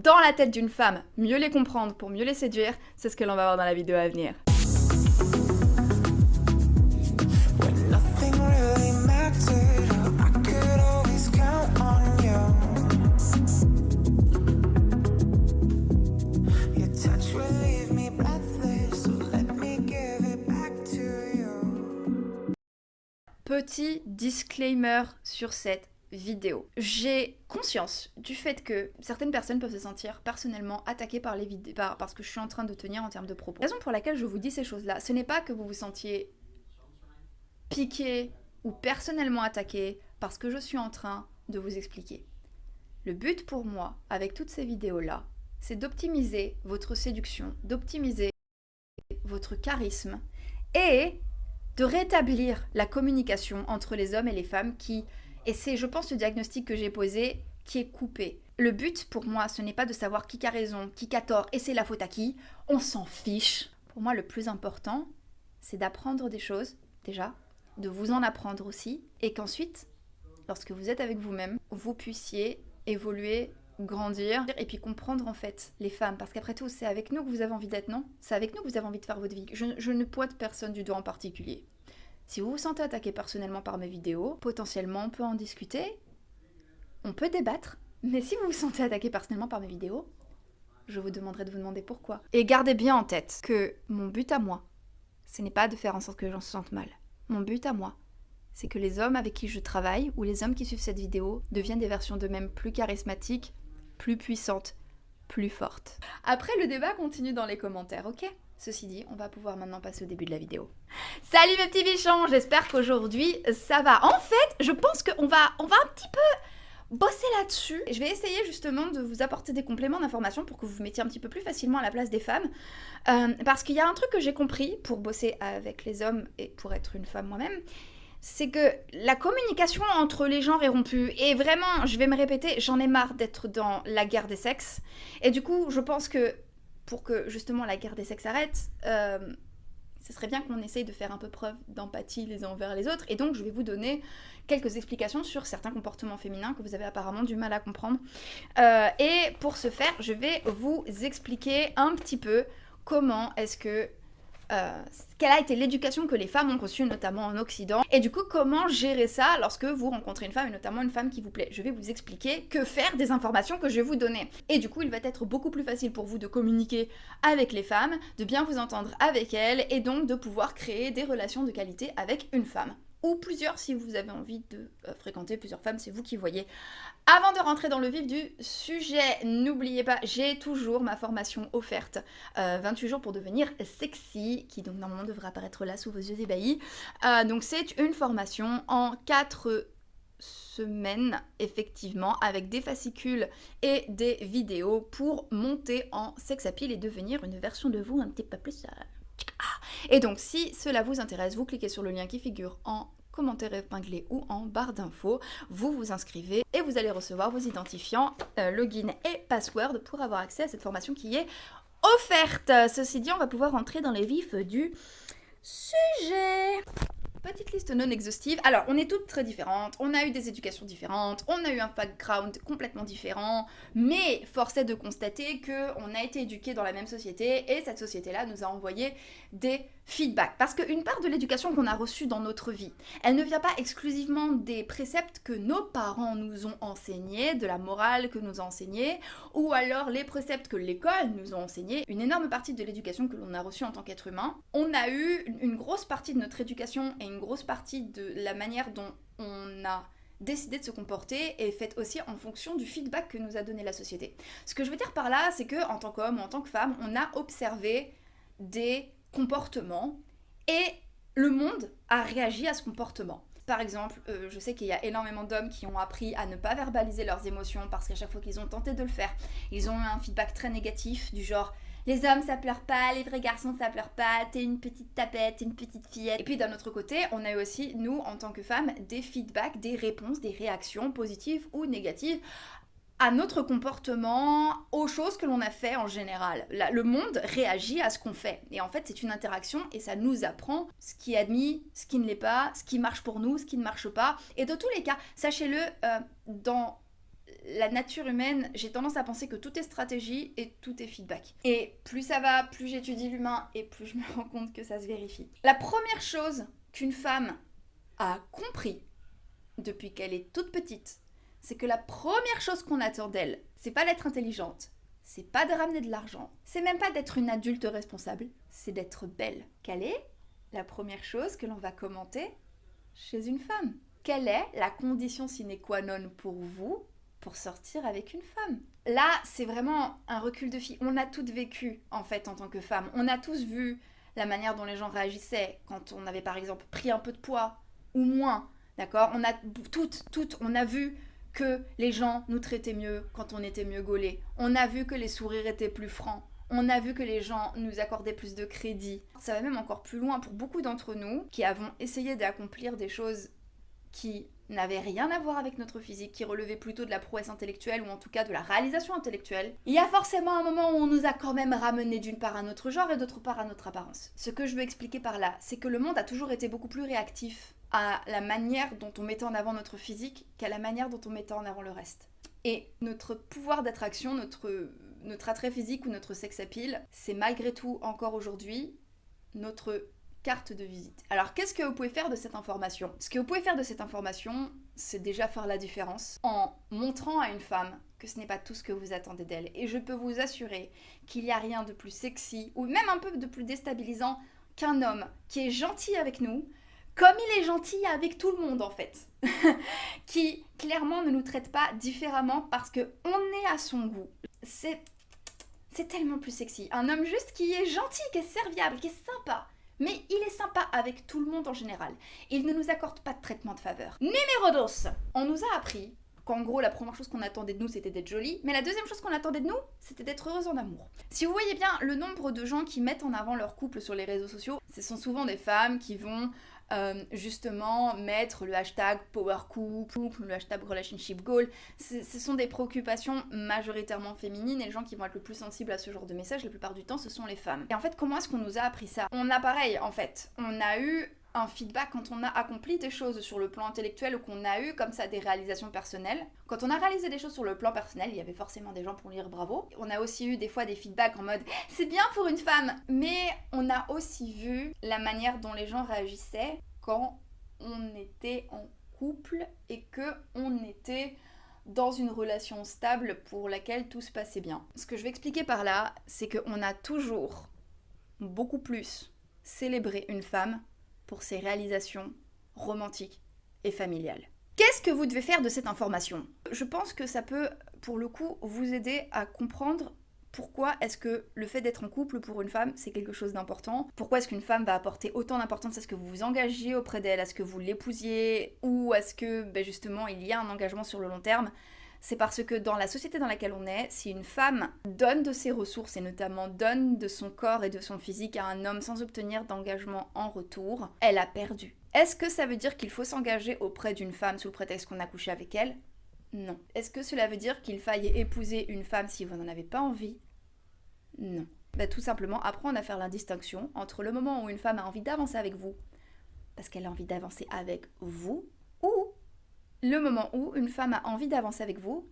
dans la tête d'une femme, mieux les comprendre pour mieux les séduire, c'est ce que l'on va voir dans la vidéo à venir. Petit disclaimer sur cette vidéo. J'ai conscience du fait que certaines personnes peuvent se sentir personnellement attaquées par ce que je suis en train de tenir en termes de propos. La raison pour laquelle je vous dis ces choses-là, ce n'est pas que vous vous sentiez piqué ou personnellement attaqué par ce que je suis en train de vous expliquer. Le but pour moi, avec toutes ces vidéos-là, c'est d'optimiser votre séduction, d'optimiser votre charisme et de rétablir la communication entre les hommes et les femmes et c'est, je pense, le diagnostic que j'ai posé qui est coupé. Le but, pour moi, ce n'est pas de savoir qui a raison, qui a tort, et c'est la faute à qui. On s'en fiche. Pour moi, le plus important, c'est d'apprendre des choses, déjà, de vous en apprendre aussi, et qu'ensuite, lorsque vous êtes avec vous-même, vous puissiez évoluer, grandir, et puis comprendre, en fait, les femmes. Parce qu'après tout, c'est avec nous que vous avez envie d'être, non ? C'est avec nous que vous avez envie de faire votre vie. Je ne pointe personne du doigt en particulier. Si vous vous sentez attaqué personnellement par mes vidéos, potentiellement on peut en discuter, on peut débattre, mais si vous vous sentez attaqué personnellement par mes vidéos, je vous demanderai de vous demander pourquoi. Et gardez bien en tête que mon but à moi, ce n'est pas de faire en sorte que les gens se sentent mal. Mon but à moi, c'est que les hommes avec qui je travaille, ou les hommes qui suivent cette vidéo, deviennent des versions d'eux-mêmes plus charismatiques, plus puissantes, plus fortes. Après, le débat continue dans les commentaires, ok ? Ceci dit, on va pouvoir maintenant passer au début de la vidéo. Salut mes petits bichons, j'espère qu'aujourd'hui ça va. En fait, je pense qu'on va un petit peu bosser là-dessus. Je vais essayer justement de vous apporter des compléments d'information pour que vous vous mettiez un petit peu plus facilement à la place des femmes. Parce qu'il y a un truc que j'ai compris pour bosser avec les hommes et pour être une femme moi-même, c'est que la communication entre les genres est rompue. Et vraiment, je vais me répéter, j'en ai marre d'être dans la guerre des sexes. Et du coup, je pense que pour que justement la guerre des sexes arrête, ce serait bien qu'on essaye de faire un peu preuve d'empathie les uns envers les autres. Et donc je vais vous donner quelques explications sur certains comportements féminins que vous avez apparemment du mal à comprendre. Et pour ce faire, je vais vous expliquer un petit peu comment est-ce que quelle a été l'éducation que les femmes ont reçue, notamment en Occident, et du coup comment gérer ça lorsque vous rencontrez une femme, et notamment une femme qui vous plaît. Je vais vous expliquer que faire des informations que je vais vous donner. Et du coup il va être beaucoup plus facile pour vous de communiquer avec les femmes, de bien vous entendre avec elles, et donc de pouvoir créer des relations de qualité avec une femme. Ou plusieurs si vous avez envie de fréquenter plusieurs femmes, c'est vous qui voyez. Avant de rentrer dans le vif du sujet, n'oubliez pas, j'ai toujours ma formation offerte, 28 jours pour devenir sexy, qui donc normalement devrait apparaître là sous vos yeux ébahis. Donc c'est une formation en 4 semaines, effectivement, avec des fascicules et des vidéos pour monter en sex appeal et devenir une version de vous un petit peu plus... Et donc si cela vous intéresse, vous cliquez sur le lien qui figure en commentaire épinglé ou en barre d'infos, vous vous inscrivez et vous allez recevoir vos identifiants, login et password pour avoir accès à cette formation qui est offerte. Ceci dit, on va pouvoir rentrer dans les vifs du sujet. Petite liste non exhaustive. Alors, on est toutes très différentes, on a eu des éducations différentes, on a eu un background complètement différent, mais force est de constater qu'on a été éduqués dans la même société et cette société-là nous a envoyé des feedbacks. Parce qu'une part de l'éducation qu'on a reçue dans notre vie, elle ne vient pas exclusivement des préceptes que nos parents nous ont enseignés, de la morale que nous a enseignée, ou alors les préceptes que l'école nous a enseignés. Une énorme partie de l'éducation que l'on a reçue en tant qu'être humain, on a eu une grosse partie de notre éducation et une grosse partie de la manière dont on a décidé de se comporter est faite aussi en fonction du feedback que nous a donné la société. Ce que je veux dire par là, c'est que en tant qu'homme ou en tant que femme, on a observé des comportements et le monde a réagi à ce comportement. Par exemple, je sais qu'il y a énormément d'hommes qui ont appris à ne pas verbaliser leurs émotions parce qu'à chaque fois qu'ils ont tenté de le faire, ils ont eu un feedback très négatif du genre « les hommes ça pleure pas, les vrais garçons ça pleure pas, t'es une petite tapette, t'es une petite fillette ». Et puis d'un autre côté, on a eu aussi, nous, en tant que femmes, des feedbacks, des réponses, des réactions positives ou négatives à notre comportement, aux choses que l'on a fait en général. Le monde réagit à ce qu'on fait. Et en fait, c'est une interaction et ça nous apprend ce qui est admis, ce qui ne l'est pas, ce qui marche pour nous, ce qui ne marche pas. Et dans tous les cas, sachez-le, dans la nature humaine, j'ai tendance à penser que tout est stratégie et tout est feedback. Et plus ça va, plus j'étudie l'humain et plus je me rends compte que ça se vérifie. La première chose qu'une femme a compris depuis qu'elle est toute petite, c'est que la première chose qu'on attend d'elle, c'est pas d'être intelligente, c'est pas de ramener de l'argent, c'est même pas d'être une adulte responsable, c'est d'être belle. Quelle est la première chose que l'on va commenter chez une femme? Quelle est la condition sine qua non pour vous pour sortir avec une femme? Là, c'est vraiment un recul de fille. On a toutes vécu, en fait, en tant que femme. On a tous vu la manière dont les gens réagissaient quand on avait, par exemple, pris un peu de poids ou moins, d'accord? On a toutes, on a vu que les gens nous traitaient mieux quand on était mieux gaulés. On a vu que les sourires étaient plus francs. On a vu que les gens nous accordaient plus de crédit. Ça va même encore plus loin pour beaucoup d'entre nous qui avons essayé d'accomplir des choses qui n'avaient rien à voir avec notre physique, qui relevaient plutôt de la prouesse intellectuelle ou en tout cas de la réalisation intellectuelle. Il y a forcément un moment où on nous a quand même ramené d'une part à notre genre et d'autre part à notre apparence. Ce que je veux expliquer par là, c'est que le monde a toujours été beaucoup plus réactif à la manière dont on mettait en avant notre physique qu'à la manière dont on mettait en avant le reste. Et notre pouvoir d'attraction, notre attrait physique ou notre sex appeal, c'est malgré tout encore aujourd'hui notre carte de visite. Alors qu'est-ce que vous pouvez faire de cette information? Ce que vous pouvez faire de cette information, c'est déjà faire la différence en montrant à une femme que ce n'est pas tout ce que vous attendez d'elle. Et je peux vous assurer qu'il n'y a rien de plus sexy ou même un peu de plus déstabilisant qu'un homme qui est gentil avec nous, comme il est gentil avec tout le monde en fait, qui clairement ne nous traite pas différemment parce qu'on est à son goût. C'est tellement plus sexy. Un homme juste qui est gentil, qui est serviable, qui est sympa. Mais il est sympa avec tout le monde en général. Il ne nous accorde pas de traitement de faveur. Numéro 2. On nous a appris qu'en gros, la première chose qu'on attendait de nous, c'était d'être jolie. Mais la deuxième chose qu'on attendait de nous, c'était d'être heureuse en amour. Si vous voyez bien le nombre de gens qui mettent en avant leur couple sur les réseaux sociaux, ce sont souvent des femmes qui vont justement mettre le hashtag power couple, le hashtag relationship goal. Ce sont des préoccupations majoritairement féminines et les gens qui vont être le plus sensibles à ce genre de message la plupart du temps ce sont les femmes. Et en fait comment est-ce qu'on nous a appris ça? On a pareil en fait, on a eu un feedback quand on a accompli des choses sur le plan intellectuel ou qu'on a eu comme ça des réalisations personnelles. Quand on a réalisé des choses sur le plan personnel, il y avait forcément des gens pour dire bravo. On a aussi eu des fois des feedbacks en mode c'est bien pour une femme, mais on a aussi vu la manière dont les gens réagissaient quand on était en couple et que on était dans une relation stable pour laquelle tout se passait bien. Ce que je vais expliquer par là, c'est qu'on a toujours beaucoup plus célébré une femme pour ses réalisations romantiques et familiales. Qu'est-ce que vous devez faire de cette information? Je pense que ça peut, pour le coup, vous aider à comprendre pourquoi est-ce que le fait d'être en couple pour une femme, c'est quelque chose d'important. Pourquoi est-ce qu'une femme va apporter autant d'importance à ce que vous vous engagiez auprès d'elle, à ce que vous l'épousiez, ou à ce que, justement, il y a un engagement sur le long terme. C'est parce que dans la société dans laquelle on est, si une femme donne de ses ressources et notamment donne de son corps et de son physique à un homme sans obtenir d'engagement en retour, elle a perdu. Est-ce que ça veut dire qu'il faut s'engager auprès d'une femme sous le prétexte qu'on a couché avec elle? Non. Est-ce que cela veut dire qu'il faille épouser une femme si vous n'en avez pas envie? Non. Tout simplement apprendre à faire la distinction entre le moment où une femme a envie d'avancer avec vous, parce qu'elle a envie d'avancer avec vous, ou le moment où une femme a envie d'avancer avec vous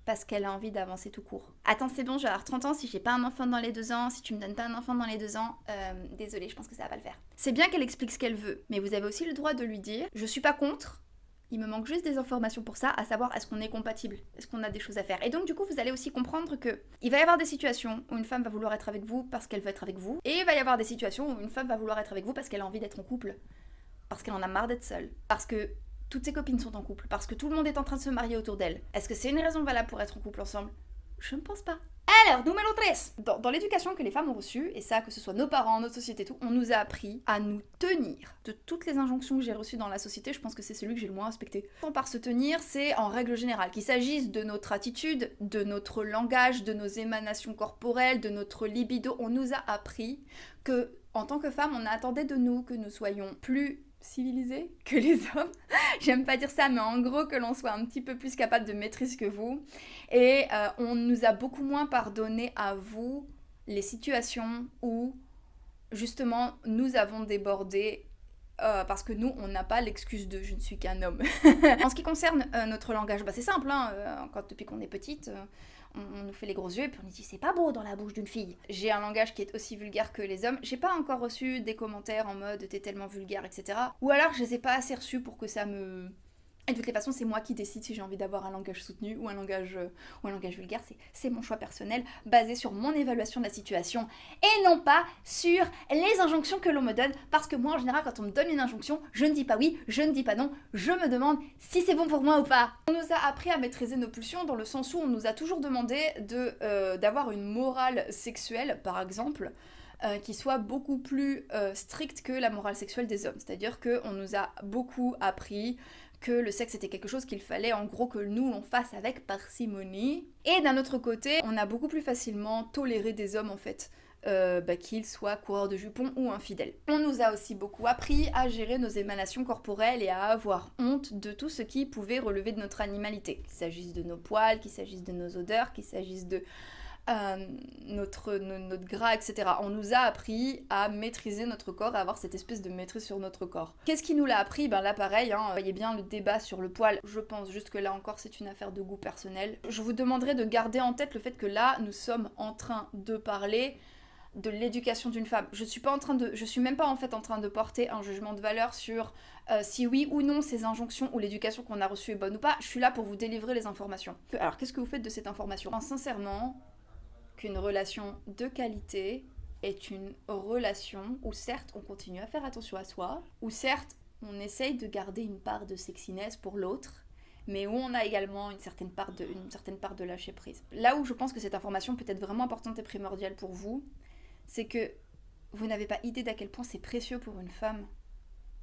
parce qu'elle a envie d'avancer tout court. Attends, c'est bon, je vais avoir 30 ans, si j'ai pas un enfant dans les 2 ans, si tu me donnes pas un enfant dans les 2 ans, désolée, je pense que ça va pas le faire. C'est bien qu'elle explique ce qu'elle veut, mais vous avez aussi le droit de lui dire « Je suis pas contre, il me manque juste des informations pour ça, à savoir est-ce qu'on est compatible, est-ce qu'on a des choses à faire. » Et donc du coup, vous allez aussi comprendre que il va y avoir des situations où une femme va vouloir être avec vous parce qu'elle veut être avec vous, et il va y avoir des situations où une femme va vouloir être avec vous parce qu'elle a envie d'être en couple, parce qu'elle en a marre d'être seule, parce que toutes ses copines sont en couple, parce que tout le monde est en train de se marier autour d'elle. Est-ce que c'est une raison valable pour être en couple ensemble? Je ne pense pas. Alors, numéro 3. Dans l'éducation que les femmes ont reçue, et ça, que ce soit nos parents, notre société, tout, on nous a appris à nous tenir. De toutes les injonctions que j'ai reçues dans la société, je pense que c'est celui que j'ai le moins respecté. Par se tenir, c'est en règle générale, qu'il s'agisse de notre attitude, de notre langage, de nos émanations corporelles, de notre libido, on nous a appris que, en tant que femmes, on attendait de nous que nous soyons plus civilisés que les hommes. J'aime pas dire ça, mais en gros que l'on soit un petit peu plus capable de maîtrise que vous. Et on nous a beaucoup moins pardonné à vous les situations où justement nous avons débordé parce que nous, on n'a pas l'excuse de « je ne suis qu'un homme ». En ce qui concerne notre langage, c'est simple, hein, depuis qu'on est petite, on nous fait les gros yeux et puis on nous dit « c'est pas beau dans la bouche d'une fille ». J'ai un langage qui est aussi vulgaire que les hommes. J'ai pas encore reçu des commentaires en mode « t'es tellement vulgaire », etc. Ou alors je les ai pas assez reçus pour que ça me... Et de toutes les façons, c'est moi qui décide si j'ai envie d'avoir un langage soutenu ou un langage vulgaire. C'est mon choix personnel, basé sur mon évaluation de la situation et non pas sur les injonctions que l'on me donne. Parce que moi, en général, quand on me donne une injonction, je ne dis pas oui, je ne dis pas non, je me demande si c'est bon pour moi ou pas. On nous a appris à maîtriser nos pulsions dans le sens où on nous a toujours demandé d'avoir une morale sexuelle, par exemple, qui soit beaucoup plus stricte que la morale sexuelle des hommes. C'est-à-dire qu'on nous a beaucoup appris que le sexe était quelque chose qu'il fallait en gros que nous on fasse avec parcimonie. Et d'un autre côté, on a beaucoup plus facilement toléré des hommes en fait, qu'ils soient coureurs de jupons ou infidèles. On nous a aussi beaucoup appris à gérer nos émanations corporelles et à avoir honte de tout ce qui pouvait relever de notre animalité. Qu'il s'agisse de nos poils, qu'il s'agisse de nos odeurs, qu'il s'agisse de notre gras, etc. On nous a appris à maîtriser notre corps, à avoir cette espèce de maîtrise sur notre corps. Qu'est-ce qui nous l'a appris ? Là pareil, vous voyez bien le débat sur le poil. Je pense juste que là encore c'est une affaire de goût personnel. Je vous demanderai de garder en tête le fait que là nous sommes en train de parler de l'éducation d'une femme. Je suis même pas en fait en train de porter un jugement de valeur sur si oui ou non ces injonctions ou l'éducation qu'on a reçue est bonne ou pas. Je suis là pour vous délivrer les informations. Alors qu'est-ce que vous faites de cette information ? Sincèrement, qu'une relation de qualité est une relation où certes on continue à faire attention à soi, où certes on essaye de garder une part de sexiness pour l'autre, mais où on a également une certaine part de lâcher prise. Là où je pense que cette information peut être vraiment importante et primordiale pour vous, c'est que vous n'avez pas idée d'à quel point c'est précieux pour une femme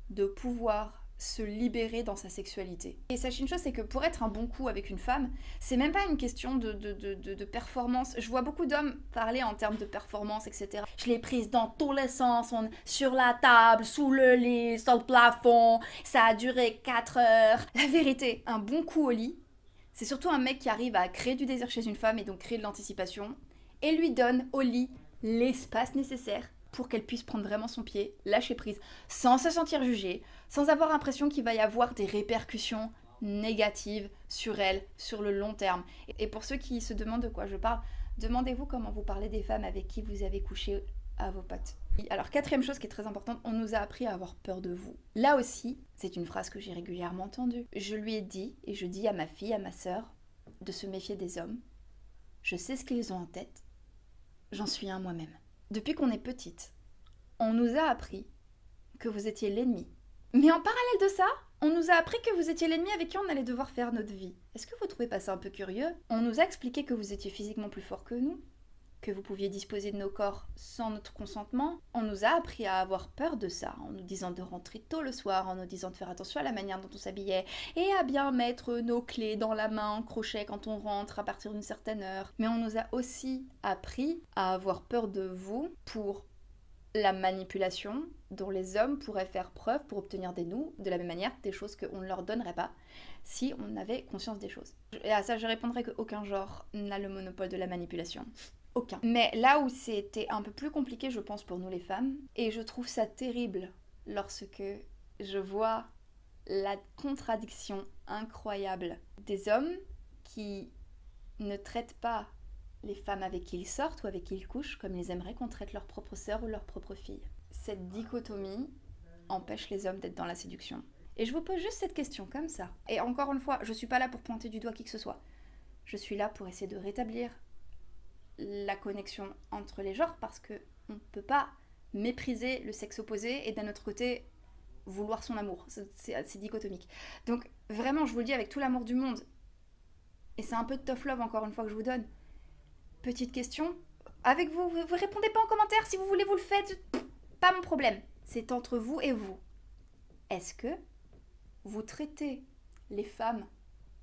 de pouvoir se libérer dans sa sexualité. Et sachez une chose, c'est que pour être un bon coup avec une femme, c'est même pas une question de performance. Je vois beaucoup d'hommes parler en termes de performance, etc. Je l'ai prise dans tous les sens, sur la table, sous le lit, sur le plafond, ça a duré 4 heures. La vérité, un bon coup au lit, c'est surtout un mec qui arrive à créer du désir chez une femme et donc créer de l'anticipation, et lui donne au lit l'espace nécessaire pour qu'elle puisse prendre vraiment son pied, lâcher prise, sans se sentir jugée, sans avoir l'impression qu'il va y avoir des répercussions négatives sur elle, sur le long terme. Et pour ceux qui se demandent de quoi je parle, demandez-vous comment vous parlez des femmes avec qui vous avez couché à vos potes. Alors, quatrième chose qui est très importante, on nous a appris à avoir peur de vous. Là aussi, c'est une phrase que j'ai régulièrement entendue. Je lui ai dit, et je dis à ma fille, à ma sœur, de se méfier des hommes. Je sais ce qu'ils ont en tête. J'en suis un moi-même. Depuis qu'on est petite, on nous a appris que vous étiez l'ennemi. Mais en parallèle de ça, on nous a appris que vous étiez l'ennemi avec qui on allait devoir faire notre vie. Est-ce que vous trouvez pas ça un peu curieux ? On nous a expliqué que vous étiez physiquement plus fort que nous, que vous pouviez disposer de nos corps sans notre consentement. On nous a appris à avoir peur de ça, en nous disant de rentrer tôt le soir, en nous disant de faire attention à la manière dont on s'habillait, et à bien mettre nos clés dans la main en crochet quand on rentre à partir d'une certaine heure. Mais on nous a aussi appris à avoir peur de vous pour la manipulation dont les hommes pourraient faire preuve pour obtenir de nous, de la même manière, des choses qu'on ne leur donnerait pas si on avait conscience des choses. Et à ça, je répondrai qu'aucun genre n'a le monopole de la manipulation. Aucun. Mais là où c'était un peu plus compliqué, je pense, pour nous les femmes, et je trouve ça terrible lorsque je vois la contradiction incroyable des hommes qui ne traitent pas les femmes avec qui ils sortent ou avec qui ils couchent comme ils aimeraient qu'on traite leur propre sœur ou leur propre fille. Cette dichotomie empêche les hommes d'être dans la séduction. Et je vous pose juste cette question comme ça. Et encore une fois, je suis pas là pour pointer du doigt qui que ce soit. Je suis là pour essayer de rétablir la connexion entre les genres parce que on ne peut pas mépriser le sexe opposé et d'un autre côté vouloir son amour. C'est dichotomique. Donc vraiment, je vous le dis avec tout l'amour du monde. Et c'est un peu de tough love encore une fois que je vous donne. Petite question, avec vous, vous répondez pas en commentaire, si vous voulez vous le faites, pas mon problème. C'est entre vous et vous. Est-ce que vous traitez les femmes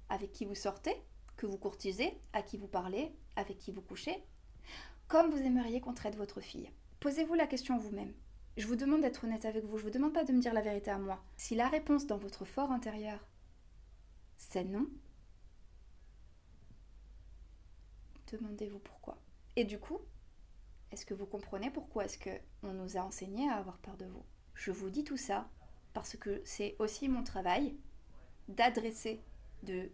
avec qui vous sortez, que vous courtisez, à qui vous parlez, avec qui vous couchez, comme vous aimeriez qu'on traite votre fille? Posez-vous la question vous-même. Je vous demande d'être honnête avec vous, je vous demande pas de me dire la vérité à moi. Si la réponse dans votre fort intérieur, c'est non, demandez-vous pourquoi. Et du coup, est-ce que vous comprenez pourquoi est-ce qu'on nous a enseigné à avoir peur de vous? Je vous dis tout ça parce que c'est aussi mon travail d'adresser, de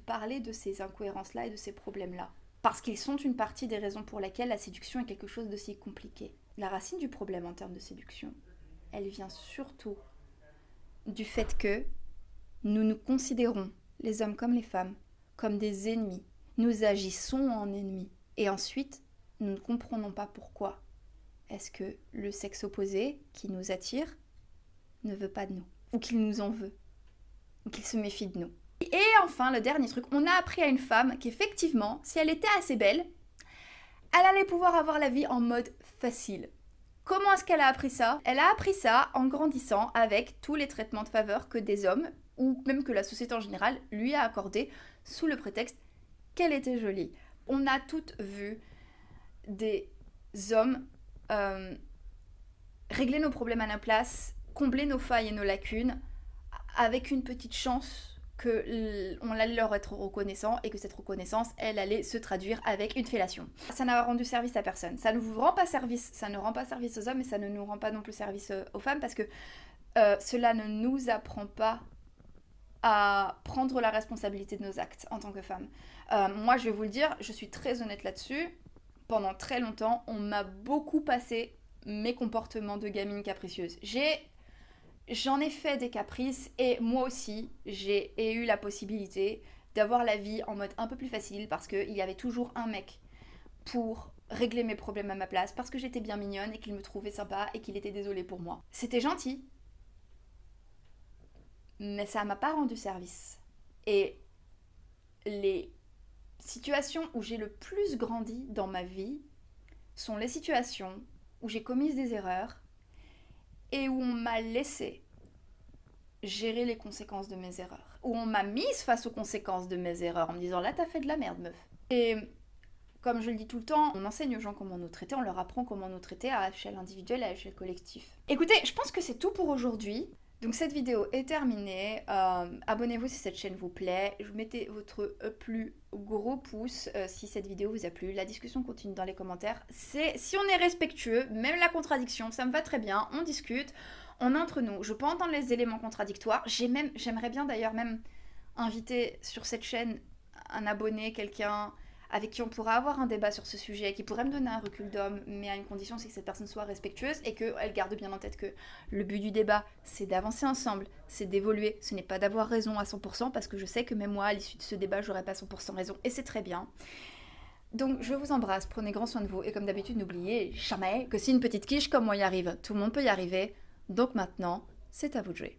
parler de ces incohérences-là et de ces problèmes-là. Parce qu'ils sont une partie des raisons pour lesquelles la séduction est quelque chose d'aussi compliqué. La racine du problème en termes de séduction, elle vient surtout du fait que nous nous considérons, les hommes comme les femmes, comme des ennemis. Nous agissons en ennemis. Et ensuite, nous ne comprenons pas pourquoi. Est-ce que le sexe opposé qui nous attire ne veut pas de nous, ou qu'il nous en veut, ou qu'il se méfie de nous. Et enfin, le dernier truc, on a appris à une femme qu'effectivement, si elle était assez belle, elle allait pouvoir avoir la vie en mode facile. Comment est-ce qu'elle a appris ça? Elle a appris ça en grandissant avec tous les traitements de faveur que des hommes, ou même que la société en général, lui a accordé sous le prétexte qu'elle était jolie. On a toutes vu des hommes régler nos problèmes à la place, combler nos failles et nos lacunes, avec une petite chance qu'on allait leur être reconnaissant et que cette reconnaissance, elle allait se traduire avec une fellation. Ça n'a rendu service à personne. Ça ne vous rend pas service, ça ne rend pas service aux hommes et ça ne nous rend pas non plus service aux femmes parce que cela ne nous apprend pas à prendre la responsabilité de nos actes en tant que femme. Moi, je vais vous le dire, je suis très honnête là-dessus. Pendant très longtemps, on m'a beaucoup passé mes comportements de gamine capricieuse. J'en ai fait des caprices et moi aussi, j'ai eu la possibilité d'avoir la vie en mode un peu plus facile parce qu'il y avait toujours un mec pour régler mes problèmes à ma place, parce que j'étais bien mignonne et qu'il me trouvait sympa et qu'il était désolé pour moi. C'était gentil, mais ça m'a pas rendu service. Et les situations où j'ai le plus grandi dans ma vie sont les situations où j'ai commis des erreurs et où on m'a laissé gérer les conséquences de mes erreurs. Où on m'a mise face aux conséquences de mes erreurs en me disant là t'as fait de la merde meuf. Et comme je le dis tout le temps, on enseigne aux gens comment nous traiter, on leur apprend comment nous traiter à échelle individuelle, à échelle collective. Écoutez, je pense que c'est tout pour aujourd'hui. Donc cette vidéo est terminée. Abonnez-vous si cette chaîne vous plaît. Mettez votre plus gros pouce si cette vidéo vous a plu. La discussion continue dans les commentaires. Si on est respectueux, même la contradiction, ça me va très bien. On discute, on est entre nous. Je peux entendre les éléments contradictoires. J'aimerais bien d'ailleurs même inviter sur cette chaîne un abonné, quelqu'un avec qui on pourra avoir un débat sur ce sujet, qui pourrait me donner un recul d'homme, mais à une condition, c'est que cette personne soit respectueuse et qu'elle garde bien en tête que le but du débat, c'est d'avancer ensemble, c'est d'évoluer, ce n'est pas d'avoir raison à 100%, parce que je sais que même moi, à l'issue de ce débat, j'aurai pas 100% raison, et c'est très bien. Donc je vous embrasse, prenez grand soin de vous, et comme d'habitude, n'oubliez jamais que si une petite quiche comme moi y arrive, tout le monde peut y arriver, donc maintenant, c'est à vous de jouer.